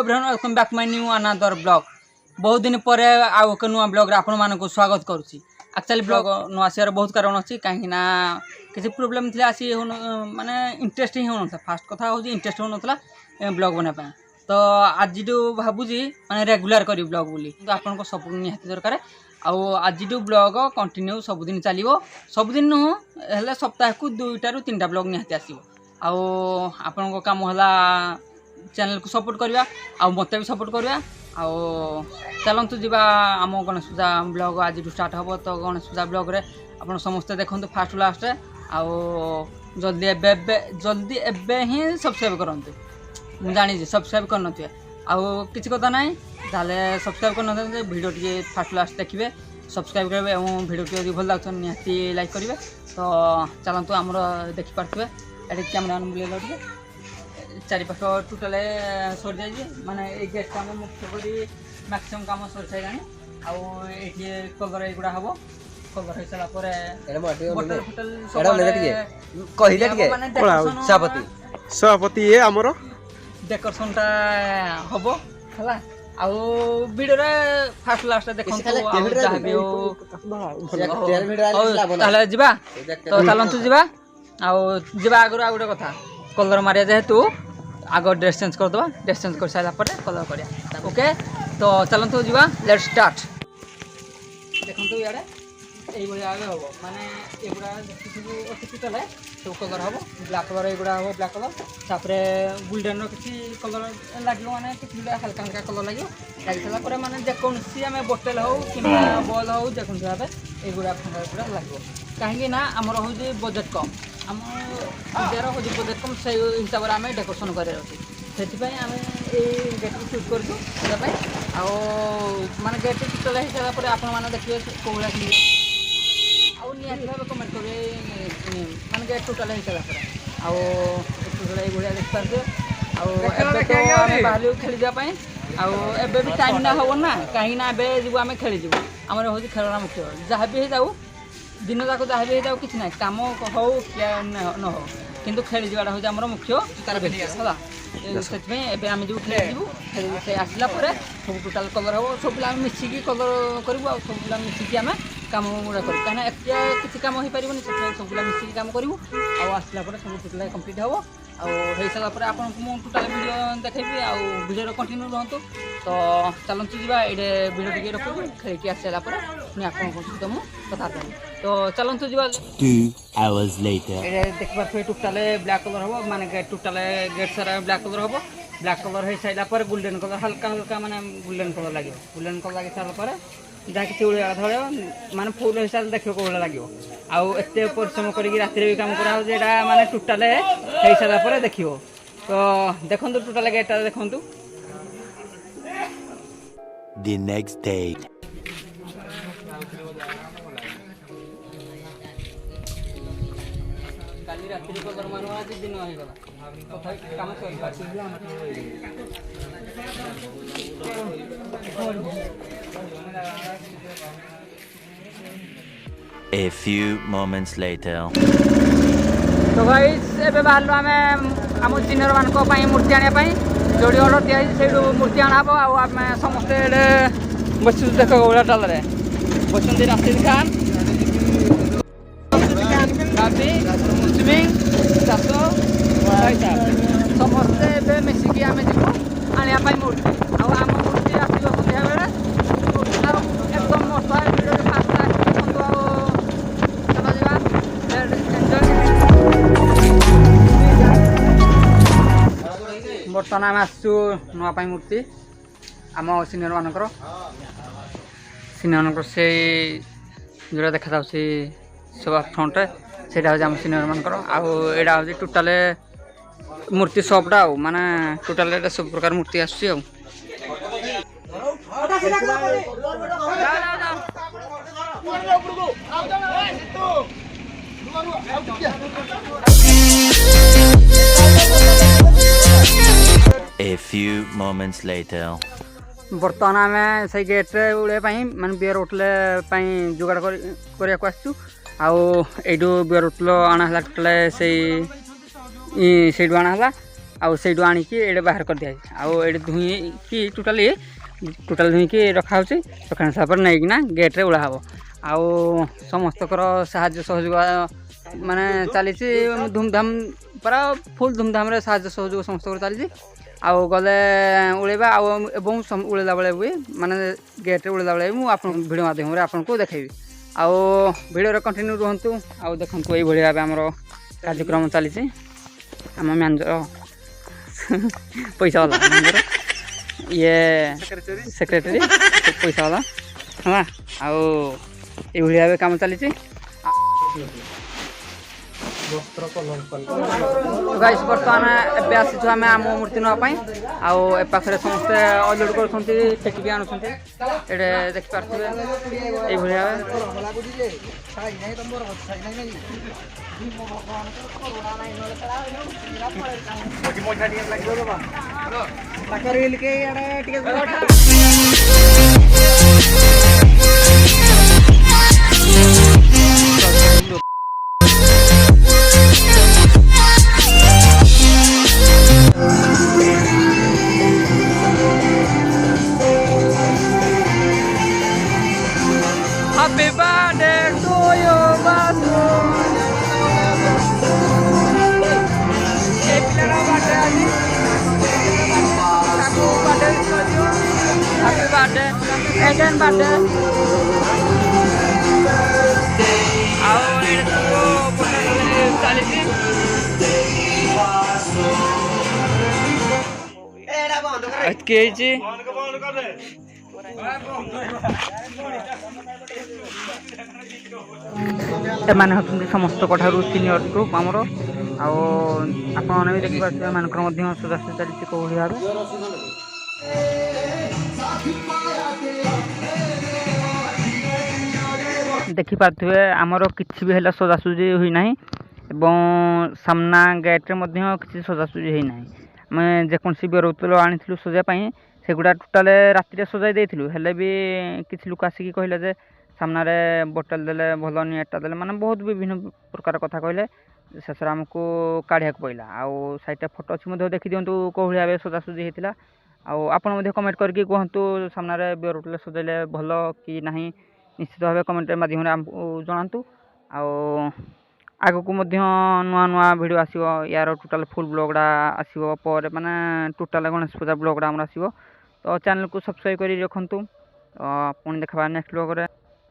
Everyone welcome back my new another blog. बहुत दिन पर आउ एक नुआ ब्लॉग आपण मानक स्वागत करुच्ची। एक्चुअली ब्लॉग न आसार बहुत कारण अच्छी कहीं किसी प्रोब्लेम थी आसी माने इंटरेस्टिंग हो फास्ट कथा हूँ इंटरेस्ट हो ना ब्लॉग बनापा तो आज भावुची माने रेगुलर करी ब्लॉग बोली तो आपको सब निहाती दरकार आज ब्लॉग कंटिन्यू सबुदिन चलो सबुदिन नुह हेल्ले सप्ताह को 2 ରୁ 3टा ब्लॉग निहाती आसो आपण काम है चैनल को सपोर्ट करवा मत भी सपोर्ट करवा चलतु जी आम गणेश पूजा ब्लॉग आज स्टार्ट हम तो गणेश पूजा ब्लॉग रे आप समस्ते देखो फास्ट लास्ट जल्दी जल्दी एबे ही सब्सक्राइब करते मुझे जानी सब्सक्राइब करन किसी कथा ना ताले सब्सक्राइब करन वीडियो टी फास्ट लास्ट देखिए सब्सक्राइब करेंगे और वीडियो टी भल लगे निहाती लाइक करेंगे तो चलतु आमर देखिपे ये कैमेरा बुले चारिपाख टोटाल सर जाए माने गेट काम मुख्य करी मैक्सिमम काम सर सारे आए कलर युवा हम कलर हो सारा सभापति ये आमर डेकोरेशन टा हम है वीडियो फास्ट लास्ट देखो तो चलतु जा आगुरी आ गए कथा कलर मारिया जेहेतु आग ड्रेस चेंज करदे ड्रेस चेंज कर सारा कलर करिया ओके तो चलतु जा लेट्स स्टार्ट देखो इे ये हम माने एगुड़ा टोटाल सब कलर हम ब्लैक कलर युवा हम ब्लैक कलर तापर गोल्डन किसी कलर लगे माने कि हल्का हल्का कलर लगे लगे सारापर माने जेकोसी आम बोतल हो कि बल हो जेको भाव युवा फंगा लगे कहीं आमर हूँ बजेट कम आम इंडिया हूँ बजेट कम से हिसाब से आम डेकोरेशन कर आम गेट को चूज कर माने गेट टोटाल हो सारापर आपने देखिए कौ भाया निहाती भाव कमेंट करेंगे माने गेट टोटाल हो सारापर टोटाल ये देखिपारे बाहर खेलीजापी आबे भी टाइम ना हम ना कहीं जी आम खेलीजु आम हूँ खेलना मुख्य जहाँ भी जाऊ दिन जाक जहाँ भी जाऊ कि ना कम हो न हो किंतु खेली जाटा हूँ आम मुख्य से आम जो खेल आसला सब टोटाल कलर हम सब पिला मिसिकी कलर करूँ सब पिला मिसिकी आम काम गुड़ा करूँ कहीं किसी काम हो पार सब पिला मिसिकी काम करूँ आसला सब टोटाल कम्प्लीट हम हो सारापर आपको टोटाल वीडियो देखेबी वीडियो कंटिन्यू रुहतु तो चलतु जा ये वीडियो टी रखू खेल आस सारापर पुणी आपको सहित मुझे कथा तो चलतु जा देखिए टोटाल ब्लैक कलर हम माने टोटाल गेट सारा ब्लैक कलर हम ब्लैक कलर हो सारापर गोल्डन कलर हल्का हल्का माने गोल्डन कलर लगे गोल्डन कलर लगे सारापर जहाँ किसी धर माने फुल हिसाब से देखो कौन लगे आत परिश्रम कर राति भी काम करा माने टोटाल हो सारापर देख तो देखो टोटाल गेटा देखु The next day. काली रात्रि कलर मारवा आज दिन हो गला कथा काम A few moments later. तो गाइस एबे बाहरलो आमे आम सिनियर मान को पई मूर्ति आने पई जोड़ी ऑर्डर दिया से मूर्ति आना हम आम समस्ते बस देख गोला टाल बसंती नासिर खान समस्ते मिसिकी आम जीव आने मूर्ति आम मूर्ति आस सन्ध्या बेले एकदम बर्तमान आम आसु नुआपाई मूर्ति आम सिनियर मानकर से जोड़ा देखा सब फ्रंट से आम सिनियर मानकर आईटा हूँ टोटाल मूर्ति सबटा माने टोटाल सब प्रकार मूर्ति आस A few moments later. बर्तमान आम से गेट उड़े माने बियर होटल जोगाड़ करने को आसचु आईटू बियर होटल आना टोटाल से आना आउ सेठू आणिकी एडे बाहर कर दिया आउ एडे धुईकी टोटाल धुईकी रखा होची रखा सापर नैकिना गेट रे उड़ा हबो आउ समस्तकर साहाय्य सहयोग माने चली धूमधाम पूरा फुल धूमधाम रे साहाय्य सहयोग समस्त चली आउ गले उड़ेबा आउ एवं उड़ेला बेले भी माने गेट रे उड़ेला बेले मु आपन वीडियो माध्यम रे आपन को देखेबी आउ वीडियो रे कंटिन्यू रहंतु आउ देखंतु एई भलिया भाबे हमरो कार्यक्रम चली आम मैनेजर पैसा वाला मैनेजर ये सेक्रेटरी पैसा वाला हाँ आउ ये भाव कम चली गाइस बर्तमान एबे आसीछु आमे आम मूर्ति नपाई आउ ए पाखरे समस्त अनलोड करछन्ती टेकी भी आनुछन्ती एडे देख पारथिबे ए भलिया Happy birthday to you, Basu. Happy birthday, again birthday. एमाने होती समस्त कठार सीनियर ग्रुप आमर आपने भी देखिए सजासजी चलती कौ भाव देखिपे आमर कि भी है सजासजी होना एवं सामना गेट्रे किसी सजासजी होना आम जेकोसी बेरोतल आनी सजापी सेगुड़ा टोटाल राति सजाई देलु हेले भी किसी लोक आसिक कहले जे सामना बोतल देले भल निटा देले माने बहुत विभिन्न प्रकार कथा कहले शेष आमको काढ़िया पड़ा आउ साइड फोटो अच्छी देखी दिंतु कौ भाव सजासजी होता आपड़ कमेंट करके कहतु सामना बेरोटल सजाइले भल कि ना निश्चित भाव कमेंट माध्यम जनातु आगक नुआ नुआ भिड आसो यार टोटाल फुल ब्लॉगटा आसो पर माने टोटाल गणेश पूजा ब्लॉगटा आसो तो चैनल को सब्सक्राइब कर रखु पुणी देखा नेक्स्ट ब्लॉग रे।